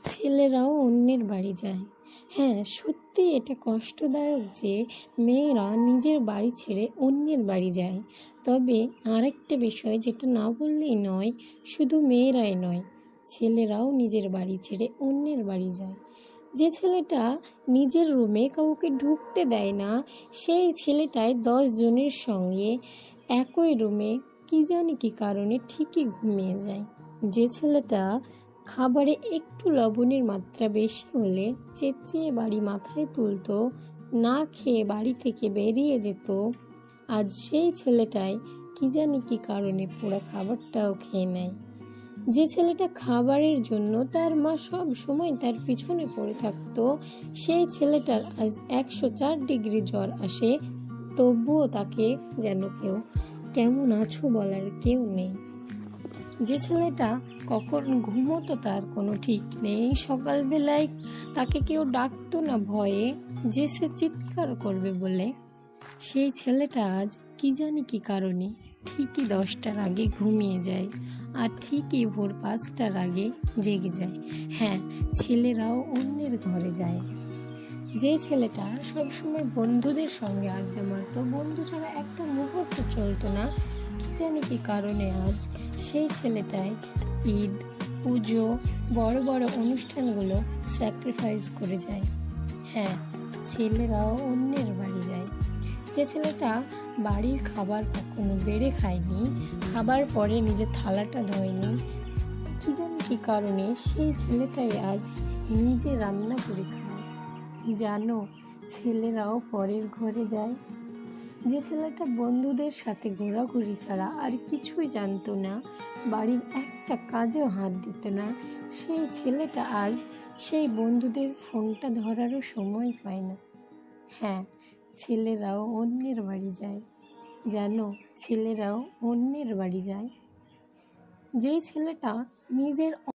ছেলেরাও অন্যের বাড়ি যায়। হ্যাঁ, সত্যি এটা কষ্টদায়ক যে মেয়েরা নিজের বাড়ি ছেড়ে অন্যের বাড়ি যায়। তবে আরেকটা বিষয় যেটা না বললেই নয়, শুধু মেয়েরাই নয়, ছেলেরাও নিজের বাড়ি ছেড়ে অন্যের বাড়ি যায়। যে ছেলেটা নিজের রুমে কাউকে ঢুকতে দেয় না, সেই ছেলেটাই 10 জনের সঙ্গে একই রুমে কি জানি কী কারণে ঠিকই ঘুমিয়ে যায়। যে ছেলেটা খাবারে একটু লবণের মাত্রা বেশি হলে চেঁচিয়ে বাড়ি মাথায় তুলতো, না খেয়ে বাড়ি থেকে বেরিয়ে যেত, আজ সেই ছেলেটাই কি জানি কী কারণে পুরো খাবারটাও খেয়ে নেয়। যে ছেলেটা খাবারের জন্য তার মা সব সময় তার পিছনে পড়ে থাকতো, সেই ছেলেটার আজ 104 ডিগ্রি জ্বর আসে, তবুও তাকে যেন কেউ কেমন আছো বলার কেউ নেই। যে ছেলেটা কখন ঘুমোতো তার কোনো ঠিক নেই, সকালবেলায় তাকে কেউ ডাকতো না ভয়ে যে সে চিৎকার করবে বলে, সেই ছেলেটা আজ কি জানি কী কারণে ঠিকই 10টার আগে ঘুমিয়ে যায় আর ঠিকই ভোর 5টার আগে জেগে যায়। হ্যাঁ, ছেলেরাও অন্যের ঘরে যায়। যে ছেলেটা সবসময় বন্ধুদের সঙ্গে আড্ডা মারতো, বন্ধু ছাড়া একটা মুহূর্ত চলতো না, কি জানি কী কারণে আজ সেই ছেলেটাই ঈদ, পুজো, বড় বড় অনুষ্ঠানগুলো স্যাক্রিফাইস করে যায়। হ্যাঁ, ছেলেরাও অন্যের বাড়ি যায়। যে ছেলেটা বাড়ির খাবার কখনো বেড়ে খায়নি, খাবার পরে নিজের থালাটা ধোয়নি, কি জানি কী কারণে সেই ছেলেটাই আজ নিজে রান্না করে খায়। জানো, ছেলেরাও পরের ঘরে যায়। যে ছেলেটা বন্ধুদের সাথে ঘোরাঘুরি ছাড়া আর কিছুই জানতো না, বাড়ির একটা কাজেও হাত দিত না, সেই ছেলেটা আজ সেই বন্ধুদের ফোনটা ধরারও সময় পায় না। হ্যাঁ, ছেলেরাও অন্যের বাড়ি যায়। জানো, ছেলেরাও অন্যের বাড়ি যায়। যেই ছেলেটা নিজের